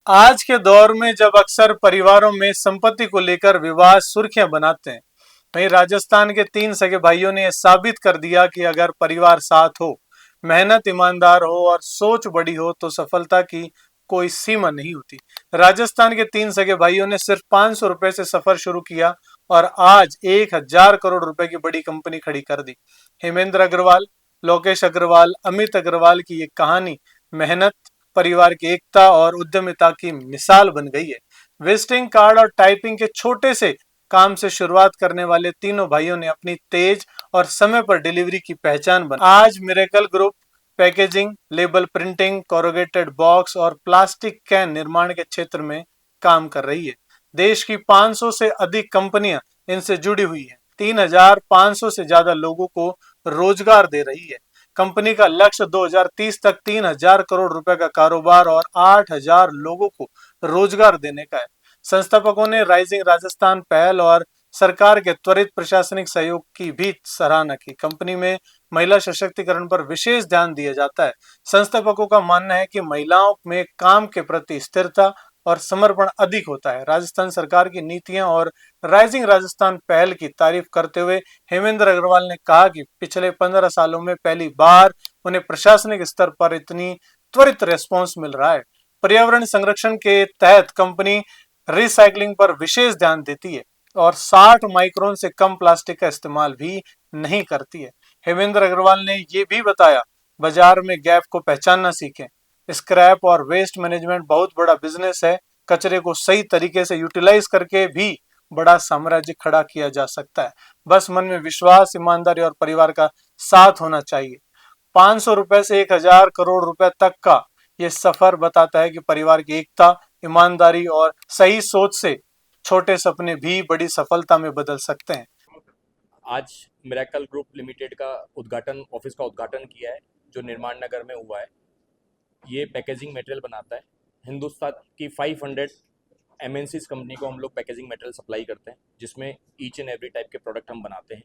आज के दौर में जब अक्सर परिवारों में संपत्ति को लेकर विवाद सुर्खियां बनाते हैं, वहीं राजस्थान के तीन सगे भाइयों ने यह साबित कर दिया कि अगर परिवार साथ हो, मेहनत ईमानदार हो और सोच बड़ी हो तो सफलता की कोई सीमा नहीं होती। राजस्थान के तीन सगे भाइयों ने सिर्फ 500 रुपए से सफर शुरू किया और आज 1,000 करोड़ रुपए की बड़ी कंपनी खड़ी कर दी। हेमेंद्र अग्रवाल, लोकेश अग्रवाल, अमित अग्रवाल की ये कहानी मेहनत, परिवार की एकता और उद्यमिता की मिसाल बन गई है। विजिटिंग कार्ड और टाइपिंग के छोटे से काम से शुरुआत करने वाले तीनों भाइयों ने अपनी तेज और समय पर डिलीवरी की पहचान बना। आज miracle group packaging, label printing, corrugated box और प्लास्टिक कैन निर्माण के क्षेत्र में काम कर रही है। देश की 500 से अधिक कंपनियां इनसे जुड़ी हुई हैं। 3,500 से ज्यादा लोगों को रोजगार दे रही है। कंपनी का लक्ष्य 2030 तक 3,000 करोड़ रुपए का कारोबार और 8,000 लोगों को रोजगार देने का है। संस्थापकों ने राइजिंग राजस्थान पहल और सरकार के त्वरित प्रशासनिक सहयोग की भी सराहना की। कंपनी में महिला सशक्तिकरण पर विशेष ध्यान दिया जाता है। संस्थापकों का मानना है कि महिलाओं में काम के प्रति स्थिरता और समर्पण अधिक होता है। राजस्थान सरकार की नीतियां और राइजिंग राजस्थान पहल की तारीफ करते हुए हेमेंद्र अग्रवाल ने कहा कि पिछले 15 सालों में पहली बार उन्हें प्रशासनिक स्तर पर इतनी त्वरित रेस्पॉन्स मिल रहा है। पर्यावरण संरक्षण के तहत कंपनी रिसाइकलिंग पर विशेष ध्यान देती है और 60 माइक्रोन से कम प्लास्टिक का इस्तेमाल भी नहीं करती है। हेमेंद्र अग्रवाल ने ये भी बताया, बाजार में गैप को पहचानना सीखें। स्क्रैप और वेस्ट मैनेजमेंट बहुत बड़ा बिजनेस है। कचरे को सही तरीके से यूटिलाइज करके भी बड़ा साम्राज्य खड़ा किया जा सकता है। बस मन में विश्वास, ईमानदारी और परिवार का साथ होना चाहिए। 500 रुपए से 1,000 करोड़ रुपए तक का ये सफर बताता है कि परिवार की एकता, ईमानदारी और सही सोच से छोटे सपने भी बड़ी सफलता में बदल सकते हैं। आज मिरेकल ग्रुप लिमिटेड का उद्घाटन ऑफिस का उद्घाटन किया है जो निर्माण नगर में हुआ है। ये पैकेजिंग मटेरियल बनाता है। हिंदुस्तान की 500 एमएनसीज कंपनी को हम लोग पैकेजिंग मटेरियल सप्लाई करते हैं, जिसमें ईच एंड एवरी टाइप के प्रोडक्ट हम बनाते हैं।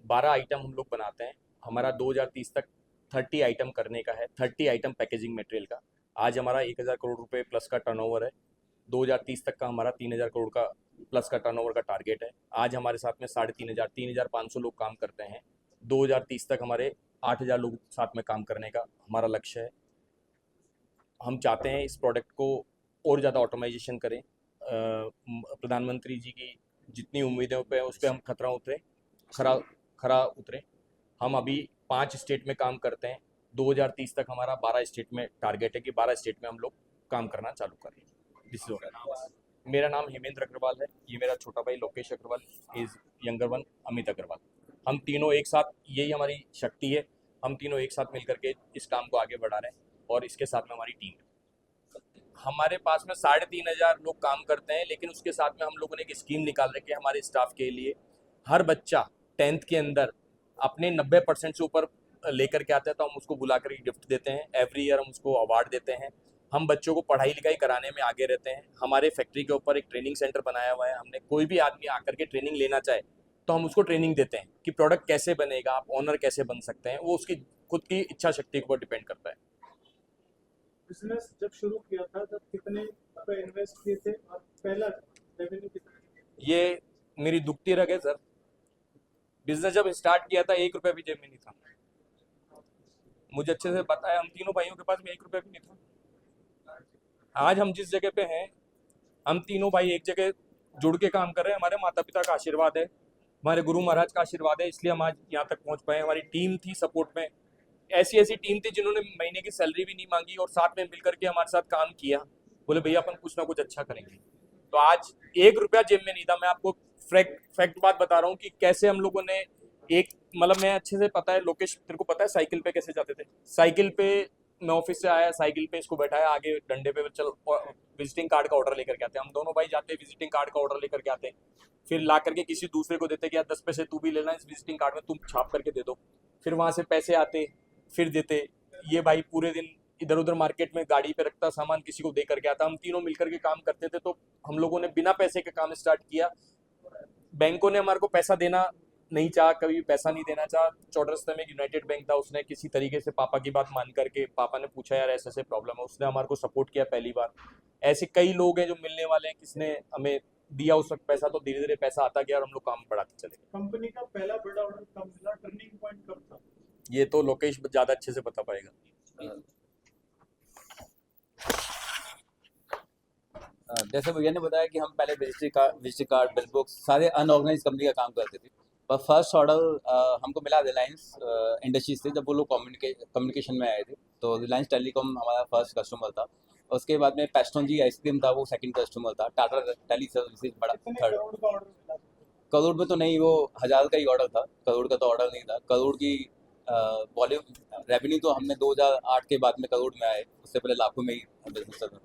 12 आइटम हम लोग बनाते हैं। हमारा 2030 तक 30 आइटम करने का है, 30 आइटम पैकेजिंग मटेरियल का। आज हमारा 1,000 करोड़ रुपए प्लस का टर्नओवर है। 2030 तक का हमारा 3,000 करोड़ का प्लस का टर्नओवर का टारगेट है। आज हमारे साथ में 3,500 3,500 लोग काम करते हैं। 2030 तक हमारे 8,000 लोग साथ में काम करने का हमारा लक्ष्य है। हम चाहते हैं इस प्रोडक्ट को और ज़्यादा ऑटोमाइजेशन करें। प्रधानमंत्री जी की जितनी उम्मीदें पे उस पर हम खरा खरा उतरे। हम अभी 5 स्टेट में काम करते हैं। 2030 तक हमारा 12 स्टेट में टारगेट है कि 12 स्टेट में हम लोग काम करना चालू करें। दिस इज मेरा नाम हेमेंद्र अग्रवाल है। ये मेरा छोटा भाई Lokesh Agarwal, is younger one Amit Agarwal. हम तीनों एक साथ, यही हमारी शक्ति है। हम तीनों एक साथ मिलकर के इस काम को आगे बढ़ा रहे हैं और इसके साथ में हमारी टीम है। हमारे पास में 3,500 लोग काम करते हैं, लेकिन उसके साथ में हम लोगों ने एक स्कीम निकाल रखी है हमारे स्टाफ के लिए। हर बच्चा 10th के अंदर अपने 90% से ऊपर लेकर के आता है तो हम उसको बुला कर गिफ्ट देते हैं। एवरी ईयर हम उसको अवार्ड देते हैं। हम बच्चों को पढ़ाई लिखाई कराने में आगे रहते हैं। हमारे फैक्ट्री के ऊपर एक ट्रेनिंग सेंटर बनाया हुआ है हमने। कोई भी आदमी आकर के ट्रेनिंग लेना चाहे तो हम उसको ट्रेनिंग देते हैं कि प्रोडक्ट कैसे बनेगा, आप ओनर कैसे बन सकते हैं। वो उसकी खुद की इच्छा शक्ति के ऊपर डिपेंड करता है। बिजनेस जब शुरू किया था तब कितने रुपए इन्वेस्ट किए थे और पहला रेवेन्यू कितना? ये मेरी दुखती रग है सर। बिजनेस जब स्टार्ट किया था 1 रुपया भी जेब में नहीं था। मुझे अच्छे से पता है, हम तीनों भाइयों के पास में 1 रुपया भी नहीं था। आज हम जिस जगह पे हैं, हम तीनों भाई एक जगह जुड़ के काम कर रहे हैं। हमारे माता पिता का आशीर्वाद है, हमारे गुरु महाराज का आशीर्वाद है, इसलिए हम आज यहाँ तक पहुँच पाए। हमारी टीम थी सपोर्ट में, ऐसी ऐसी टीम थी जिन्होंने महीने की सैलरी भी नहीं मांगी और साथ में मिलकर के हमारे साथ काम किया। बोले भैया अपन कुछ ना कुछ अच्छा करेंगे। तो आज 1 रुपया जेब में नहीं था। मैं आपको फैक्ट बात बता रहा हूँ कि कैसे हम लोगों ने एक, मतलब मैं अच्छे से पता है, लोकेश तेरे को पता है साइकिल पे कैसे जाते थे। साइकिल पे मैं ऑफिस से आया, साइकिल पे इसको बैठाया, आगे डंडे पे चल विजिटिंग कार्ड का ऑर्डर लेकर के आते। हम दोनों भाई जाते, विजिटिंग कार्ड का ऑर्डर लेकर के आते, फिर ला करके किसी दूसरे को देते कि यार 10 पैसे तू भी लेना, इस विजिटिंग कार्ड में तुम छाप करके दे दो। फिर वहां से पैसे आते, फिर देते। ये भाई पूरे दिन इधर उधर मार्केट में गाड़ी पे रखता सामान, किसी को दे करके आता। हम तीनों मिलकर के काम करते थे। तो हम लोगों ने बिना पैसे के काम स्टार्ट किया। बैंकों ने हमारे को पैसा देना नहीं चाहा, कभी पैसा नहीं देना चाहा। चौड़रस्ते में एक यूनाइटेड बैंक था, उसने किसी तरीके से पापा की बात मान करके, पापा ने पूछा यार ऐसे ऐसे प्रॉब्लम है, उसने हमारे को सपोर्ट किया पहली बार। ऐसे कई लोग हैं जो मिलने वाले हैं, किसने हमें दिया उस वक्त पैसा, तो धीरे धीरे पैसा आता गया और हम लोग काम बढ़ाते चले गए। कंपनी का पहला बड़ा ऑर्डर कब मिला, टर्निंग पॉइंट कब था? ये तो लोकेश ज़्यादा अच्छे से बता पाएगा। जैसे भैया ने बताया कि हम पहले विजिटिंग कार्ड बिल बुक्स सारे अनऑर्गेनाइज कंपनी का काम करते थे, पर फर्स्ट ऑर्डर हमको मिला रिलायंस इंडस्ट्रीज से, जब वो लोग कम्युनिकेशन में आए थे। तो रिलायंस टेलीकॉम हमारा फर्स्ट कस्टमर था। उसके बाद में पेस्टोन जी आइसक्रीम था, वो सेकंड कस्टमर था। टाटा टेली सर्विसेज बड़ा कितने थर्ड। करोड़ का ऑर्डर मिला? करोड़ में तो नहीं, वो 1000 का ही ऑर्डर था, करोड़ का तो ऑर्डर नहीं था। करोड़ की वॉल्यूम रेवेन्यू तो हमने 2008 के बाद में करोड़ में आए, उससे पहले लाखों में ही बिजनेस था।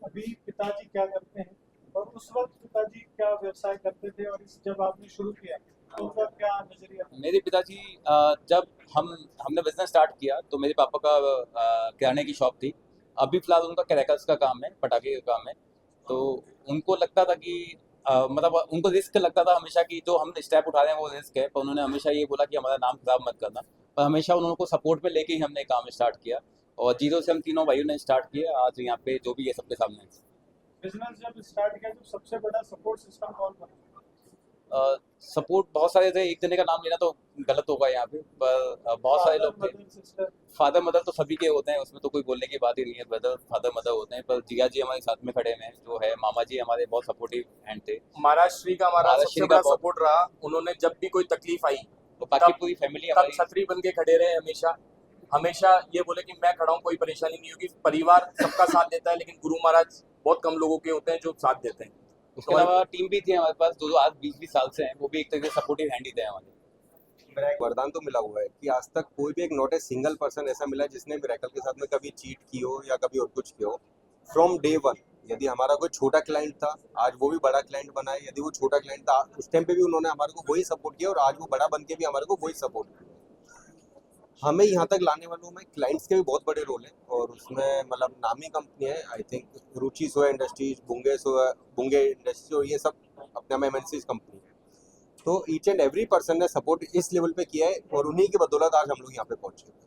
अभी पिताजी क्या करते हैं और उस वक्त पिताजी क्या व्यवसाय करते थे, और इस जब आपने शुरू किया तो उनका क्या नजरिया था? मेरे पिताजी जब हमने बिजनेस स्टार्ट किया तो मेरे पापा का किराने की शॉप थी। अभी फिलहाल उनका क्रैकर्स का काम है, पटाखे का काम है। तो उनको लगता था कि मतलब उनको रिस्क लगता था हमेशा कि जो हम स्टेप उठा रहे हैं वो रिस्क है, पर उन्होंने हमेशा ये बोला कि हमारा नाम खराब मत करना। पर हमेशा उनको सपोर्ट में लेके ही हमने काम स्टार्ट किया, और जीरो से हम तीनों भाइयों ने स्टार्ट किया। आज यहाँ पे जो भी है सबके सामने है। बिजनेस जब स्टार्ट किया तो सबसे बड़ा सपोर्ट सिस्टम कौन बना? सपोर्ट बहुत सारे थे, एक जने का नाम लेना तो गलत होगा यहाँ पे, पर बहुत सारे लोग थे। सिस्टर? फादर मदर तो सभी के होते हैं, उसमें तो कोई बोलने की बात ही नहीं है। ब्रदर फादर मदर होते हैं, पर जिया जी हमारे साथ में खड़े हैं, जो है मामा जी हमारे बहुत सपोर्टिव हैंड थे। महाराज श्री का हमारा महाराज सबसे श्री का बड़ा बहुत- सपोर्ट रहा। उन्होंने जब भी कोई तकलीफ आई तो बाकी तब- पूरी फैमिली तब हमारी छतरी बन के खड़े रहे। हमेशा हमेशा ये बोले कि मैं खड़ा हूँ, कोई परेशानी नहीं होगी। परिवार सबका साथ देता है, लेकिन गुरु महाराज बहुत कम लोगों के होते हैं जो साथ देते हैं। उसके अलावा टीम भी थी हमारे पास, जो आज 20-20 साल से हैं, वो भी एक तरह से सपोर्टिव हैंड ही थे हमारे। वरदान तो मिला हुआ है कि आज तक कोई भी एक नॉट ए सिंगल पर्सन ऐसा मिला जिसने मिरेकल के साथ में कभी चीट की हो या कभी और कुछ किया हो। फ्रॉम डे वन, यदि हमारा कोई छोटा क्लाइंट था, आज वो भी बड़ा क्लाइंट बना है। यदि वो छोटा क्लाइंट था, उस टाइम पे भी उन्होंने हमारे को वही सपोर्ट किया, और आज वो बड़ा बन के भी हमारे को वही सपोर्ट किया। हमें यहाँ तक लाने वालों में क्लाइंट्स के भी बहुत बड़े रोल है, और उसमें मतलब नामी कंपनी है। I think Ruchi Soya industries, Bunge industries, और ये सब अपने में एमएनसीज कंपनी है। तो ईच एंड एवरी पर्सन ने सपोर्ट इस लेवल पे किया है, और उन्हीं की बदौलत आज हम लोग यहाँ पे पहुंचे।